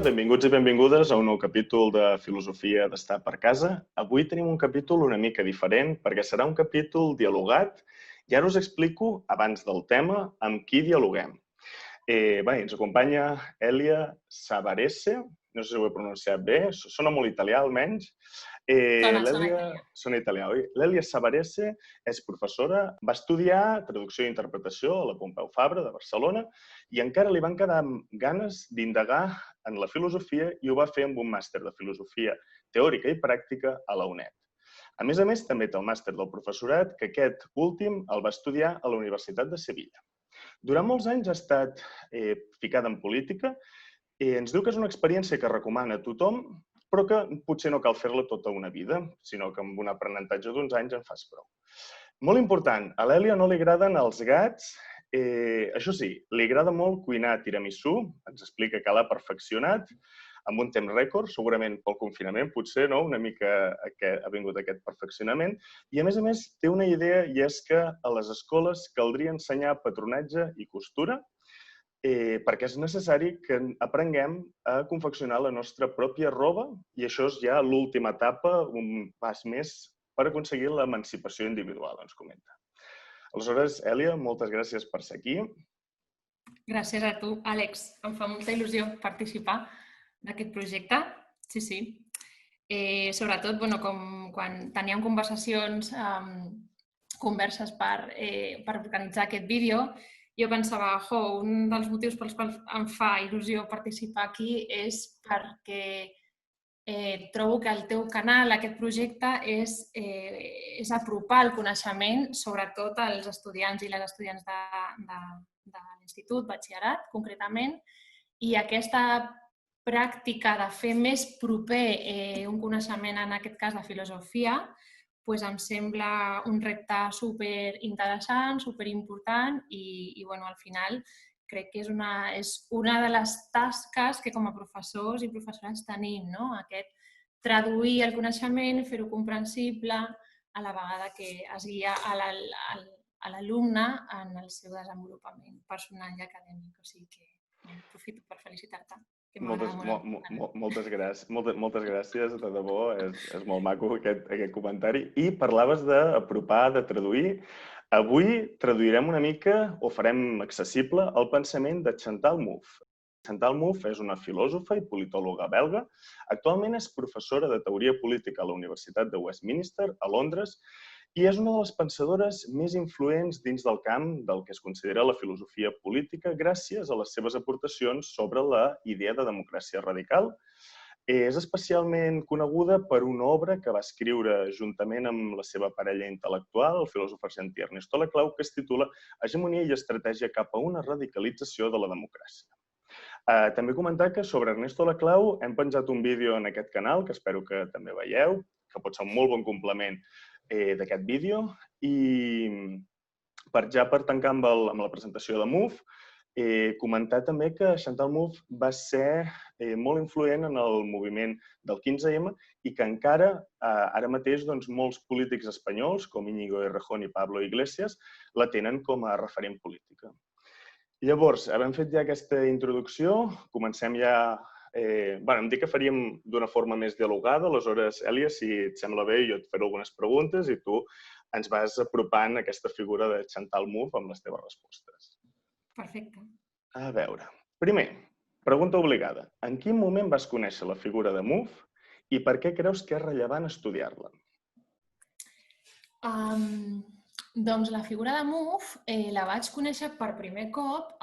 benvinguts i benvingudes a un nou capítol de Filosofia d'Estar per Casa. Avui tenim un capítol una mica diferent perquè serà un capítol dialogat i ara us explico, abans del tema, amb qui dialoguem. Ens acompanya Èlia Savarese, no sé si ho he pronunciat bé, sona molt italià almenys. Sona italià. Sona italià, oi? L'Èlia Savarese és professora, va estudiar traducció i interpretació a la Pompeu Fabra de Barcelona i encara li van quedar ganes d'indagar en la filosofia i ho va fer amb un màster de filosofia teòrica i pràctica a la UNED. A més, també té el màster del professorat, que aquest últim el va estudiar a la Universitat de Sevilla. Durant molts anys ha estat ficada en política i ens diu que és una experiència que recomana a tothom, però que potser no cal fer-la tota una vida, sinó que amb un aprenentatge d'uns anys en fas prou. Molt important, a l'Èlia no li agraden els gats, això sí, li agrada molt cuinar tiramisú, ens explica que l'ha perfeccionat, amb un temps rècord, segurament pel confinament, potser, no? Una mica ha vingut aquest perfeccionament. I, a més, té una idea i és que a les escoles caldria ensenyar patronatge i costura perquè és necessari que aprenguem a confeccionar la nostra pròpia roba i això és ja l'última etapa, un pas més per aconseguir l'emancipació individual, ens comenta. Aleshores, Èlia, moltes gràcies per ser aquí. Gràcies a tu, Àlex. Em fa molta il·lusió participar d'aquest projecte. Sí. Sobretot, quan teníem converses per organitzar aquest vídeo, jo pensava, un dels motius pels quals em fa il·lusió participar aquí és perquè trobo que el teu canal, aquest projecte, és apropar el coneixement, sobretot als estudiants i les estudiants de l'institut, batxillerat, concretament, i aquesta pràctica de fer més proper un coneixement, en aquest cas de filosofia, em sembla un repte superinteressant, superimportant i al final crec que és una de les tasques que com a professors i professores tenim, aquest traduir el coneixement, fer-ho comprensible, a la vegada que es guia a l'alumne en el seu desenvolupament personal i acadèmic. O sigui que aprofito per felicitar-te. Moltes gràcies, de debò, és molt maco aquest comentari. I parlaves d'apropar, de traduir. Avui traduirem una mica o farem accessible el pensament de Chantal Mouffe. Chantal Mouffe és una filòsofa i politòloga belga. Actualment és professora de teoria política a la Universitat de Westminster, a Londres, i és una de les pensadores més influents dins del camp del que es considera la filosofia política gràcies a les seves aportacions sobre la idea de democràcia radical. És especialment coneguda per una obra que va escriure juntament amb la seva parella intel·lectual, el filòsof argentí Ernesto Laclau, que es titula Hegemonia i estratègia cap a una radicalització de la democràcia. També comentar que sobre Ernesto Laclau hem penjat un vídeo en aquest canal, que espero que també veieu, que pot ser un molt bon complement d'aquest vídeo. I per tancar amb la presentació de Mouffe, comentar també que Chantal Mouffe va ser molt influent en el moviment del 15M i que encara, ara mateix, molts polítics espanyols, com Íñigo Errejón i Pablo Iglesias, la tenen com a referent política. Llavors, havent fet ja aquesta introducció, comencem ja... Em dic que faríem d'una forma més dialogada, aleshores, Èlia, si et sembla bé, jo et faré algunes preguntes i tu ens vas apropant aquesta figura de Chantal Mouffe amb les teves respostes. Perfecte. A veure, primer, pregunta obligada. En quin moment vas conèixer la figura de Mouffe i per què creus que és rellevant estudiar-la? Doncs la figura de Mouffe la vaig conèixer per primer cop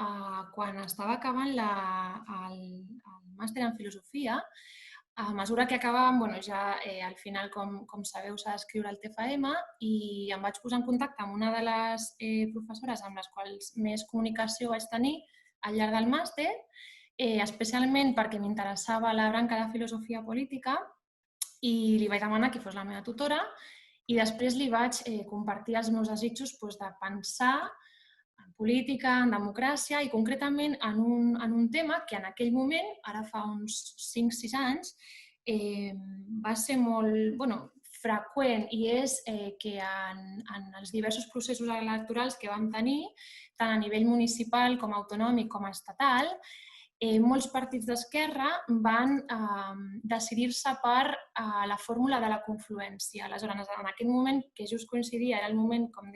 quan estava acabant el màster en filosofia. A mesura que acabàvem, ja al final, com sabeu, s'ha d'escriure el TFM i em vaig posar en contacte amb una de les professores amb les quals més comunicació vaig tenir al llarg del màster, especialment perquè m'interessava la branca de filosofia política i li vaig demanar que fos la meva tutora i després li vaig compartir els meus desitjos de pensar en política, en democràcia i concretament en un tema que en aquell moment, ara fa uns 5-6 anys, va ser molt freqüent i és que en els diversos processos electorals que vam tenir, tant a nivell municipal com autonòmic com estatal, molts partits d'esquerra van decidir-se per la fórmula de la confluència. Aleshores, en aquest moment, que just coincidia, era el moment, com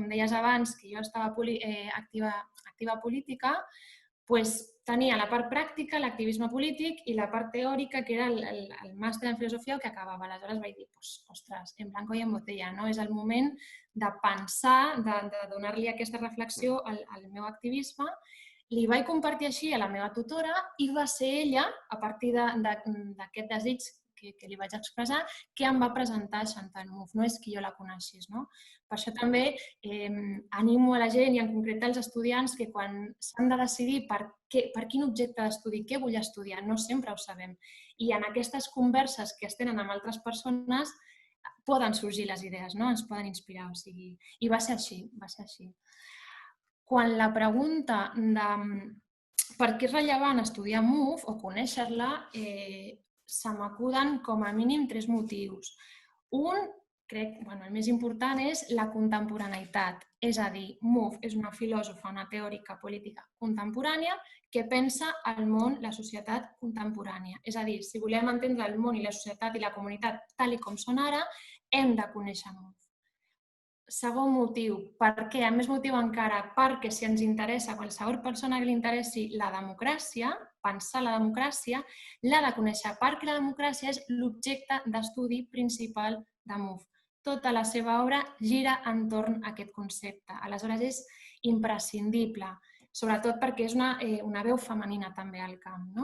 deies abans, que jo estava activa política, tenia la part pràctica, l'activisme polític, i la part teòrica, que era el màster en filosofia, que acabava. Aleshores vaig dir, ostres, en blanco i en botella, no? És el moment de pensar, de donar-li aquesta reflexió al meu activisme. Li vaig compartir així a la meva tutora i va ser ella, a partir d'aquest desig que li vaig expressar, que em va presentar Chantal Mouffe. No és que jo la coneixés, no? Per això també animo a la gent i en concret als estudiants que quan s'han de decidir per quin objecte d'estudi, què vull estudiar, no sempre ho sabem. I en aquestes converses que es tenen amb altres persones poden sorgir les idees, no? Ens poden inspirar. I va ser així, va ser així. Quan la pregunta de per què és rellevant estudiar Mouffe o conèixer-la, se m'acuden com a mínim 3 motius. Un, crec, el més important, és la contemporaneïtat. És a dir, Mouffe és una filòsofa, una teòrica política contemporània que pensa el món, la societat contemporània. És a dir, si volem entendre el món i la societat i la comunitat tal com són ara, hem de conèixer Mouffe. Segon motiu, per què? A més motiu encara, perquè si ens interessa, a qualsevol persona que li interessi la democràcia, pensar la democràcia, l'ha de conèixer, perquè la democràcia és l'objecte d'estudi principal de Mouffe. Tota la seva obra gira entorn a aquest concepte. Aleshores és imprescindible, sobretot perquè és una veu femenina també al camp.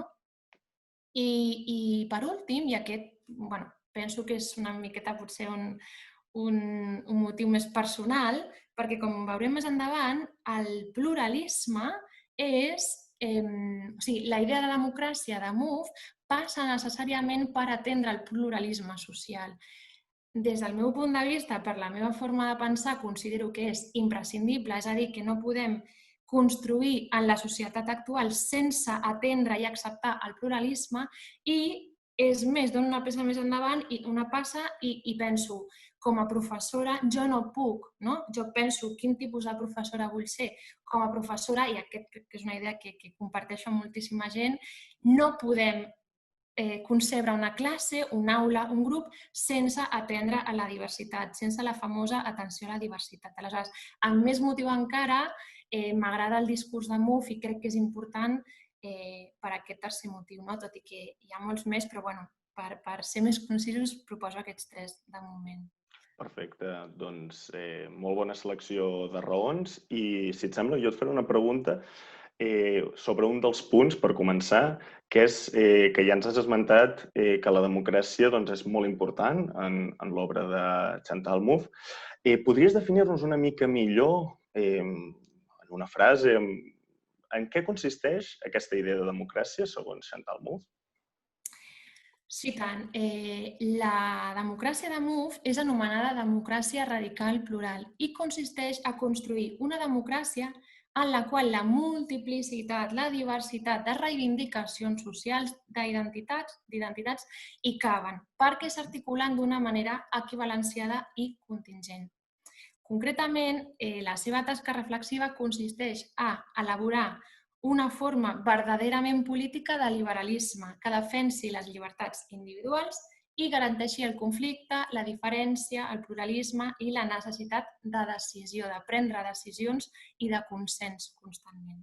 I per últim, i aquest penso que és una miqueta potser un motiu més personal, perquè com veurem més endavant, el pluralisme és... la idea de democràcia de Mouffe passa necessàriament per atendre el pluralisme social. Des del meu punt de vista, per la meva forma de pensar, considero que és imprescindible, és a dir, que no podem construir en la societat actual sense atendre i acceptar el pluralisme, i és més, dono una passa més endavant i penso, com a professora, jo no puc, no? Jo penso quin tipus de professora vull ser. Com a professora, i aquest crec que és una idea que comparteixo amb moltíssima gent, no podem concebre una classe, una aula, un grup, sense atendre a la diversitat, sense la famosa atenció a la diversitat. Aleshores, amb més motiu encara, m'agrada el discurs de Mouffe i crec que és important per aquest tercer motiu, tot i que hi ha molts més, però per ser més concisos proposo aquests 3 de moment. Perfecte, doncs molt bona selecció de raons i si et sembla jo et faré una pregunta sobre un dels punts per començar, que és que ja ens has esmentat que la democràcia és molt important en l'obra de Chantal Mouffe. Podries definir-nos una mica millor, en una frase, en què consisteix aquesta idea de democràcia segons Chantal Mouffe? Sí, tant. La democràcia de Mouffe és anomenada democràcia radical plural i consisteix a construir una democràcia en la qual la multiplicitat, la diversitat de reivindicacions socials, d'identitats hi caben, perquè s'articulen d'una manera equivalenciada i contingent. Concretament, la seva tasca reflexiva consisteix a elaborar una forma verdaderament política de liberalisme que defensi les llibertats individuals i garanteixi el conflicte, la diferència, el pluralisme i la necessitat de decisió, de prendre decisions i de consens constantment.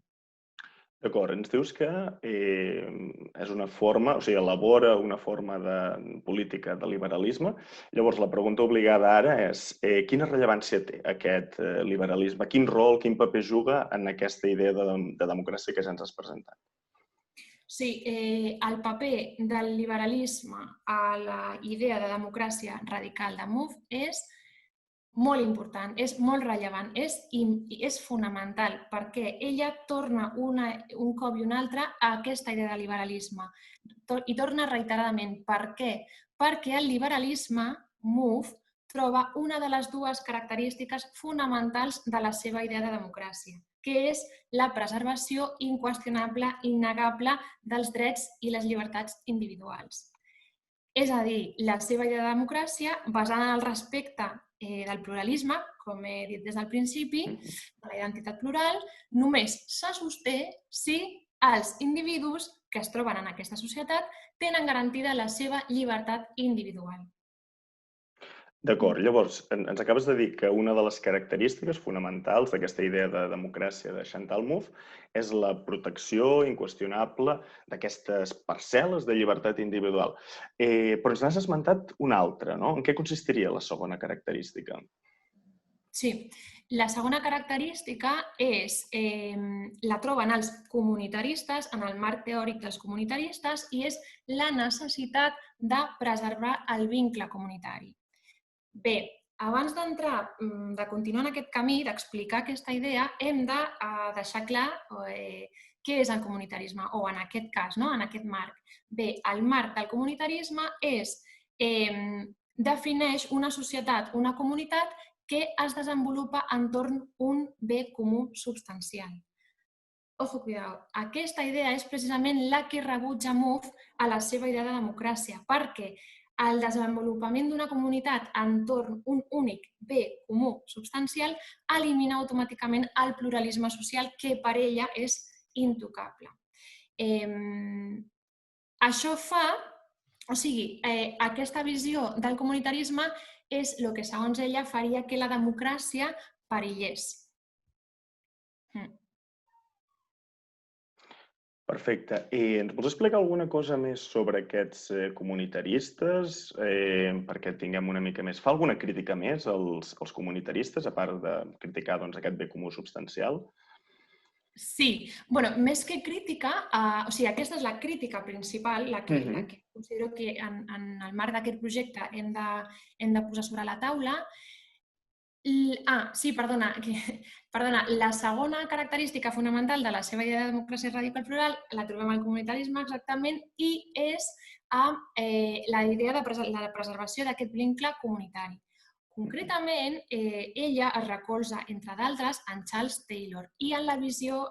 D'acord, ens dius que és una forma, o sigui, elabora una forma de política de liberalisme. Llavors, la pregunta obligada ara és quina rellevància té aquest liberalisme? Quin rol, quin paper juga en aquesta idea de democràcia que ja ens has presentat? Sí, el paper del liberalisme a la idea de democràcia radical de Mouffe és molt important, és molt rellevant, és fonamental, perquè ella torna un cop i un altre a aquesta idea de liberalisme. I torna reiteradament. Per què? Perquè el liberalisme, Mouffe, troba una de les 2 característiques fonamentals de la seva idea de democràcia, que és la preservació inqüestionable, innegable dels drets i les llibertats individuals. És a dir, la seva idea de democràcia, basada en el respecte del pluralisme, com he dit des del principi, de la identitat plural, només se sosté si els individus que es troben en aquesta societat tenen garantida la seva llibertat individual. D'acord, llavors ens acabes de dir que una de les característiques fonamentals d'aquesta idea de democràcia de Chantal Mouffe és la protecció inqüestionable d'aquestes parcel·les de llibertat individual. Però ens n'has esmentat una altra, no? En què consistiria la segona característica? Sí, la segona característica la troben els comunitaristes, en el marc teòric dels comunitaristes, i és la necessitat de preservar el vincle comunitari. Bé, abans de continuar en aquest camí, d'explicar aquesta idea, hem de deixar clar què és el comunitarisme, o en aquest cas, en aquest marc. Bé, el marc del comunitarisme defineix una societat, una comunitat que es desenvolupa entorn un bé comú substancial. Ojo, cuidado, aquesta idea és precisament la que rebutja Mouffe a la seva idea de democràcia, perquè el desenvolupament d'una comunitat entorn un únic bé comú substancial elimina automàticament el pluralisme social que per ella és intocable. Això fa, aquesta visió del comunitarisme és el que, segons ella, faria que la democràcia perillés. Perfecte. I ens pots explicar alguna cosa més sobre aquests comunitaristes perquè tinguem una mica més? Fa alguna crítica més als comunitaristes, a part de criticar aquest bé comú substancial? Sí. Més que crítica, aquesta és la crítica principal, la que considero que en el marc d'aquest projecte hem de posar sobre la taula. Sí, perdona. La segona característica fonamental de la seva idea de democràcia radical plural la trobem al comunitarisme exactament i és la idea de la preservació d'aquest vincle comunitari. Concretament, ella es recolza, entre d'altres, en Charles Taylor i en la visió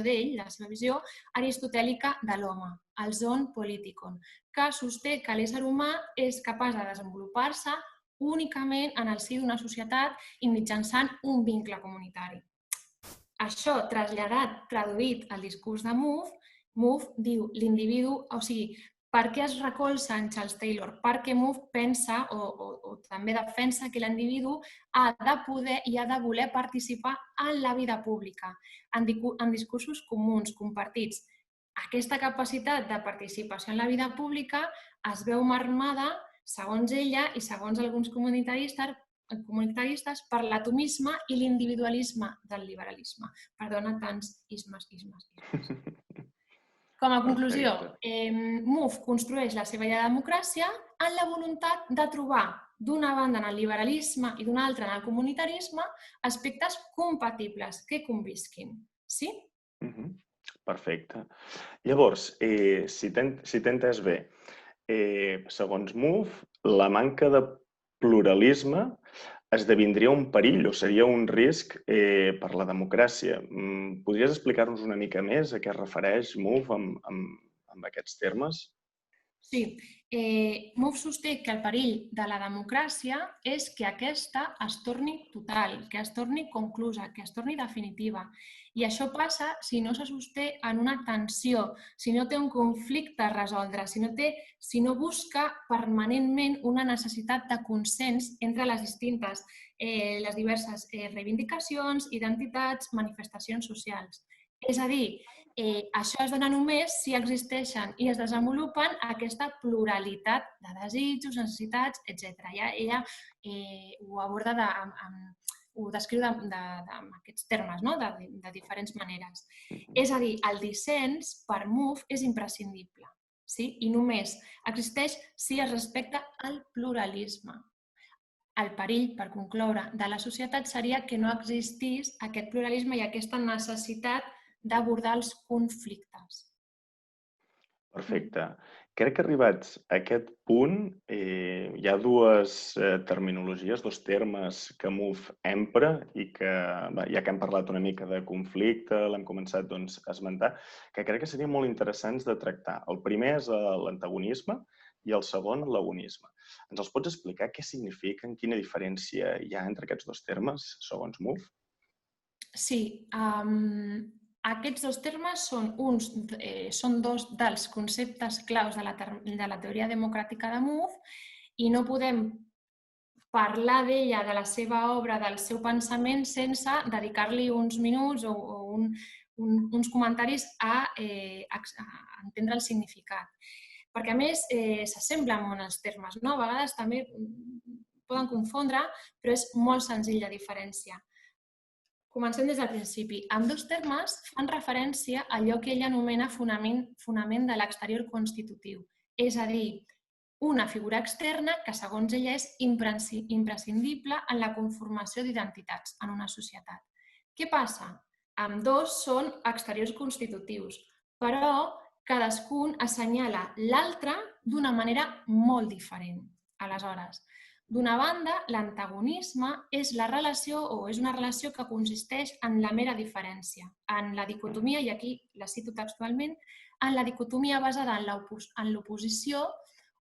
d'ell, la seva visió aristotèlica de l'home, el zoon politikon, que sosté que l'ésser humà és capaç de desenvolupar-se únicament en el si d'una societat i mitjançant un vincle comunitari. Això, traduït al discurs de Mouffe diu l'individu, per què es recolza en Charles Taylor? Perquè Mouffe pensa o també defensa que l'individu ha de poder i ha de voler participar en la vida pública, en discursos comuns, compartits. Aquesta capacitat de participació en la vida pública es veu marmada, segons ella i segons alguns comunitaristes, per l'atomisme i l'individualisme del liberalisme. Perdona tants ismes. Com a conclusió, Mouffe construeix la seva idea de democràcia en la voluntat de trobar, d'una banda en el liberalisme i d'una altra en el comunitarisme, aspectes compatibles que convisquin. Sí? Perfecte. Llavors, si t'he entès bé, segons Mouffe, la manca de pluralisme esdevindria un perill o seria un risc per la democràcia. Podries explicar-nos una mica més a què es refereix Mouffe amb aquests termes? Sí. Mouffe sosté que el perill de la democràcia és que aquesta es torni total, que es torni conclusa, que es torni definitiva. I això passa si no se sosté en una tensió, si no té un conflicte a resoldre, si no busca permanentment una necessitat de consens entre les diverses reivindicacions, identitats, manifestacions socials. És a dir, això es dona només si existeixen i es desenvolupen aquesta pluralitat de desitjos, necessitats, etc. Ella ho aborda ho descriu amb aquests termes, de diferents maneres. És a dir, el dissens, per Mouffe, és imprescindible, i només existeix si es respecta el pluralisme. El perill, per concloure, de la societat seria que no existís aquest pluralisme i aquesta necessitat d'abordar els conflictes. Perfecte. Crec que arribats a aquest punt hi ha dues terminologies, dos termes que Mouffe empra i que, ja que hem parlat una mica de conflicte, l'hem començat a esmentar, que crec que serien molt interessants de tractar. El primer és l'antagonisme i el segon l'agonisme. Ens els pots explicar què signifiquen, quina diferència hi ha entre aquests dos termes, segons Mouffe? Sí. Aquests dos termes són dos dels conceptes claus de la teoria democràtica de Mouffe i no podem parlar d'ella, de la seva obra, del seu pensament, sense dedicar-li uns minuts o uns comentaris a entendre el significat. Perquè, a més, s'assemblen molt els termes, no? A vegades també poden confondre, però és molt senzill de diferenciar. Comencem des del principi. Ambdós termes fan referència a allò que ell anomena fonament de l'exterior constitutiu, és a dir, una figura externa que, segons ella, és imprescindible en la conformació d'identitats en una societat. Què passa? Ambdós són exteriors constitutius, però cadascun assenyala l'altre d'una manera molt diferent. Aleshores, d'una banda, l'antagonisme és la relació o és una relació que consisteix en la mera diferència, en la dicotomia, i aquí la cito textualment, en la dicotomia basada en l'oposició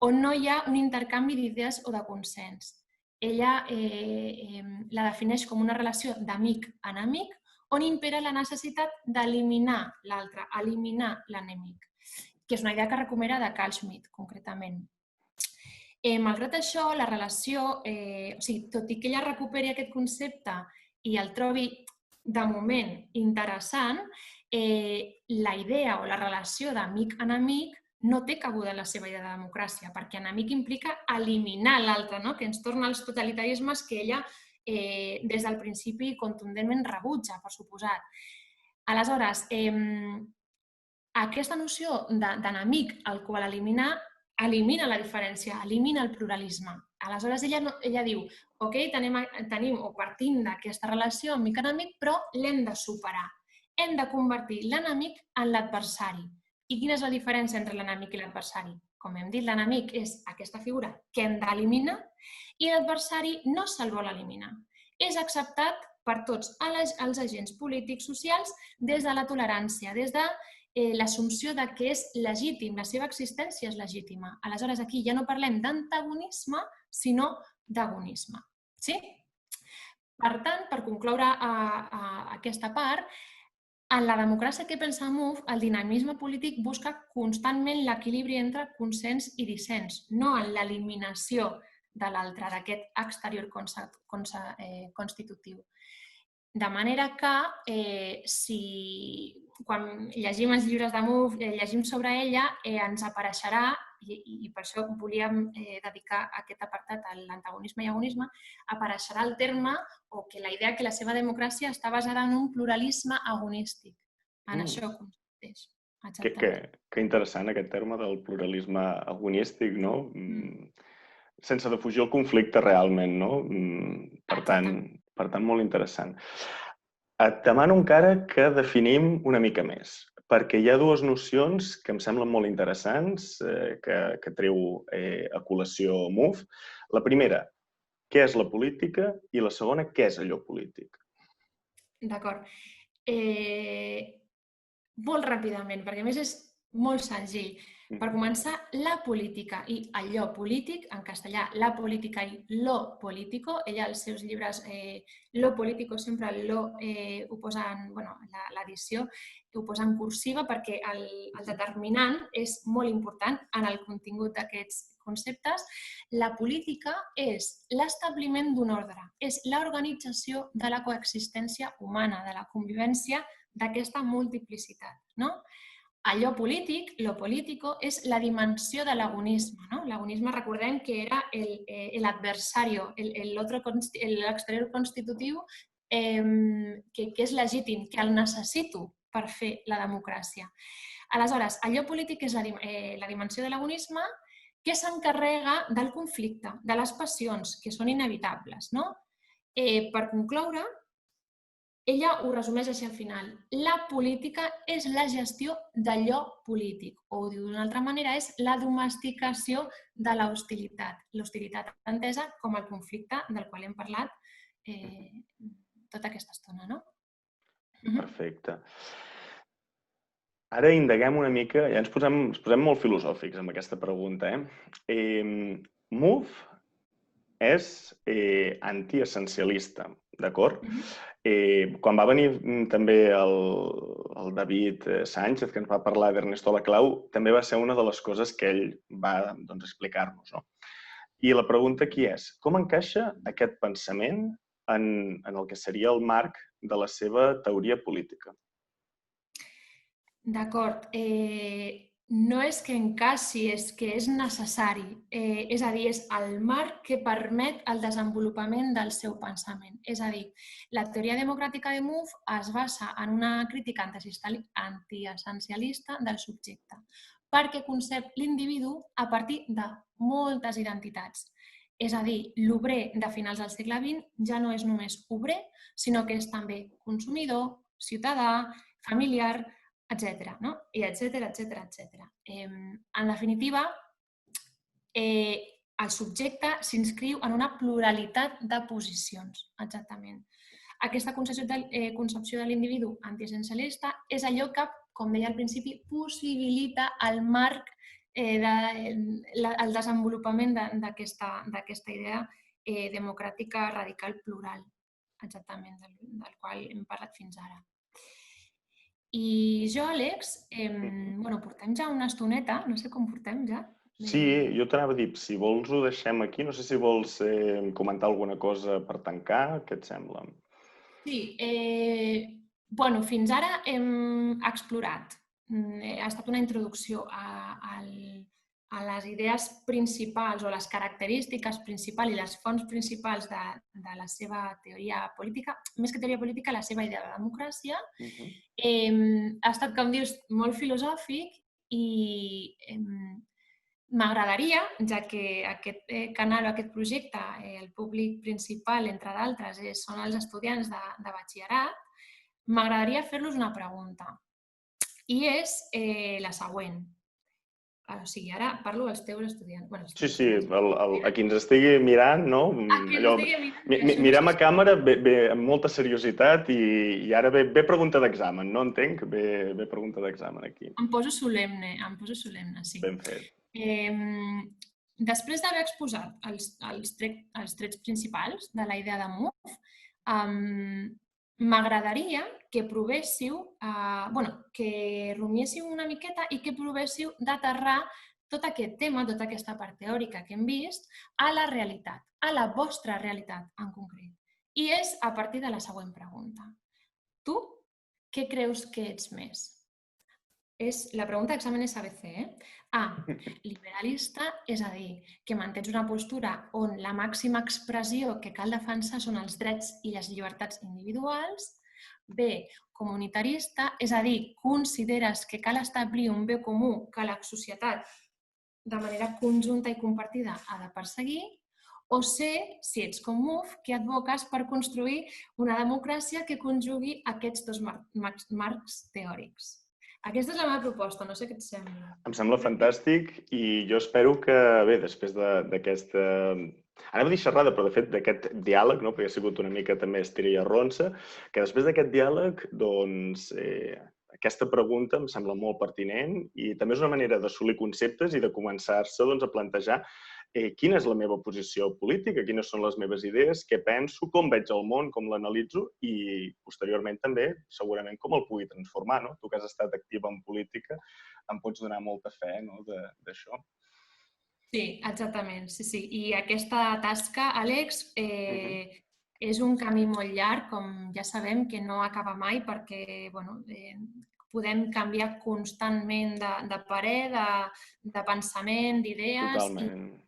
on no hi ha un intercanvi d'idees o de consens. Ella la defineix com una relació d'amic-enemic on impera la necessitat d'eliminar l'altre, eliminar l'enemic, que és una idea que recupera de Carl Schmitt, concretament. Malgrat això, la relació, tot i que ella recuperi aquest concepte i el trobi, de moment, interessant, la idea o la relació d'amic-enemic no té cabuda en la seva idea de democràcia, perquè enemic implica eliminar l'altre, que ens torna als totalitarismes que ella des del principi contundentment rebutja, per suposat. Aleshores, aquesta noció d'enemic al qual eliminar elimina la diferència, elimina el pluralisme. Aleshores, ella diu, ok, tenim o partim d'aquesta relació amic-enemic, però l'hem de superar. Hem de convertir l'enemic en l'adversari. I quina és la diferència entre l'enemic i l'adversari? Com hem dit, l'enemic és aquesta figura que hem d'eliminar i l'adversari no se'l vol eliminar. És acceptat per tots els agents polítics socials des de la tolerància, des de l'assumpció que és legítim, la seva existència és legítima. Aleshores, aquí ja no parlem d'antagonisme, sinó d'agonisme. Sí? Per tant, per concloure aquesta part, en la democràcia que pensa Mouffe, el dinamisme polític busca constantment l'equilibri entre consens i dissens, no en l'eliminació de l'altre, d'aquest exterior constitutiu. De manera que, quan llegim els llibres de Mouffe, llegim sobre ella, ens apareixerà, i per això volíem dedicar aquest apartat a l'antagonisme i agonisme, apareixerà el terme o que la idea que la seva democràcia està basada en un pluralisme agonístic. En això consisteix. Que interessant aquest terme del pluralisme agonístic, no? Sense defugir el conflicte realment, no? Per tant, molt interessant. Et demano encara que definim una mica més, perquè hi ha dues nocions que em semblen molt interessants que treu a col·lació Mouffe. La primera, què és la política? I la segona, què és allò polític? D'acord. Molt ràpidament, perquè a més és molt senzill. Per començar, la política i allò polític, en castellà, la política i lo político, ella als seus llibres, lo político sempre lo ho posa en, l'edició, ho posa en cursiva perquè el determinant és molt important en el contingut d'aquests conceptes. La política és l'establiment d'un ordre, és l'organització de la coexistència humana, de la convivència d'aquesta multiplicitat. Allò polític, lo político, és la dimensió de l'agonisme. L'agonisme, recordem que era l'adversario, l'exterior constitutiu, que és legítim, que el necessito per fer la democràcia. Aleshores, allò polític és la dimensió de l'agonisme que s'encarrega del conflicte, de les passions, que són inevitables. Per concloure, ella ho resumeix així al final. La política és la gestió d'allò polític, o ho diu d'una altra manera, és la domesticació de l'hostilitat. L'hostilitat entesa com el conflicte del qual hem parlat tota aquesta estona, no? Perfecte. Ara indaguem una mica, ja ens posem molt filosòfics amb aquesta pregunta. Mouffe és antiessencialista, d'acord? Quan va venir també el David Sánchez, que ens va parlar d'Ernesto Laclau, també va ser una de les coses que ell va explicar-nos, no? I la pregunta aquí és, com encaixa aquest pensament en el que seria el marc de la seva teoria política? D'acord. No és que encaixi, és que és necessari. És a dir, és el marc que permet el desenvolupament del seu pensament. És a dir, la teoria democràtica de Mouffe es basa en una crítica antiessencialista del subjecte, perquè concep l'individu a partir de moltes identitats. És a dir, l'obrer de finals del segle XX ja no és només obrer, sinó que és també consumidor, ciutadà, familiar, etcètera, no? I etcètera, etcètera, etcètera. En definitiva, el subjecte s'inscriu en una pluralitat de posicions, exactament. Aquesta concepció de l'individu antiessencialista és allò que, com deia al principi, possibilita el marc, el desenvolupament d'aquesta idea democràtica radical plural, exactament, del qual hem parlat fins ara. I jo, Àlex, portem ja una estoneta, no sé com portem ja. Sí, jo t'anava a dir, si vols ho deixem aquí, no sé si vols comentar alguna cosa per tancar, què et sembla? Sí, fins ara hem explorat, ha estat una introducció a les idees principals o les característiques principals i les fonts principals de la seva teoria política, més que teoria política, la seva idea de democràcia. Ha estat, com dius, molt filosòfic i m'agradaria, ja que aquest canal o aquest projecte, el públic principal, entre d'altres, són els estudiants de batxillerat, m'agradaria fer-los una pregunta. I és la següent. O sigui, ara parlo als teus estudiants. Sí, a qui ens estigui mirant, no? A qui ens estigui mirant. Mirem a càmera amb molta seriositat i ara ve pregunta d'examen, no entenc? Ve pregunta d'examen aquí. Em poso solemne, sí. Ben fet. Després d'haver exposat els trets principals de la idea de Mouffe, m'agradaria que provéssiu, que rumiéssiu una miqueta i que provéssiu d'aterrar tot aquest tema, tota aquesta part teòrica que hem vist, a la realitat, a la vostra realitat en concret. I és a partir de la següent pregunta. Tu, què creus que ets més? La pregunta d'examen és ABC, A, liberalista, és a dir, que mantens una postura on la màxima expressió que cal defensar són els drets i les llibertats individuals. B, comunitarista, és a dir, consideres que cal establir un bé comú que la societat de manera conjunta i compartida ha de perseguir. O C, si ets com Mouffe, que advoques per construir una democràcia que conjugui aquests dos marcs teòrics. Aquesta és la meva proposta, no sé què et sembla. Em sembla fantàstic i jo espero que, bé, després d'aquesta... Anava a dir xerrada, però de fet d'aquest diàleg, perquè ha sigut una mica també estira i arronsa, que després d'aquest diàleg, doncs, aquesta pregunta em sembla molt pertinent i també és una manera d'assolir conceptes i de començar-se a plantejar quina és la meva posició política, quines són les meves idees, què penso, com veig el món, com l'analitzo i, posteriorment, també, segurament, com el pugui transformar. Tu que has estat activa en política, em pots donar molta fe d'això. Sí, exactament. Sí. I aquesta tasca, Àlex, és un camí molt llarg, com ja sabem, que no acaba mai perquè podem canviar constantment de parer, de pensament, d'idees. Totalment.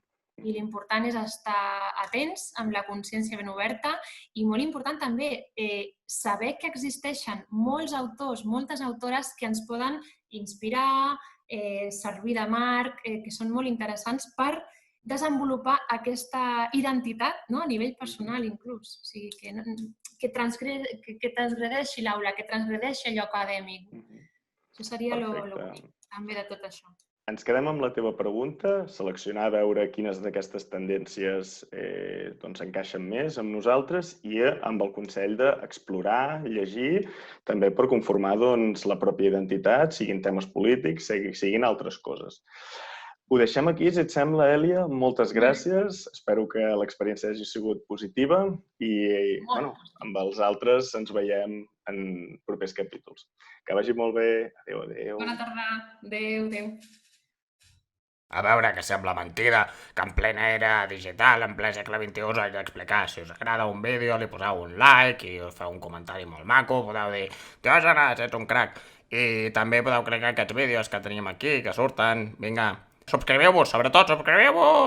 I l'important és estar atents, amb la consciència ben oberta i molt important també saber que existeixen molts autors, moltes autores que ens poden inspirar, servir de marc, que són molt interessants per desenvolupar aquesta identitat a nivell personal inclús. O sigui, que transgredeixi l'aula, que transgredeixi allò acadèmic. Això seria el bonic també de tot això. Ens quedem amb la teva pregunta, seleccionar a veure quines d'aquestes tendències encaixen més amb nosaltres i amb el consell d'explorar, llegir, també per conformar la pròpia identitat, siguin temes polítics, siguin altres coses. Ho deixem aquí, si et sembla, Èlia. Moltes gràcies. Espero que l'experiència hagi sigut positiva i bueno, amb els altres ens veiem en propers capítols. Que vagi molt bé. Adéu, adéu. Bona tarda. Adéu, adéu. A veure, que sembla mentida que en plena era digital, en ple segle XXI, us haig d'explicar. Si us agrada un vídeo, li poseu un like i us feu un comentari molt maco. Podeu dir, tio Jonas, ets un crac. I també podeu clicar aquests vídeos que tenim aquí, que surten. Vinga, subscriveu-vos, sobretot, subscriveu-vos!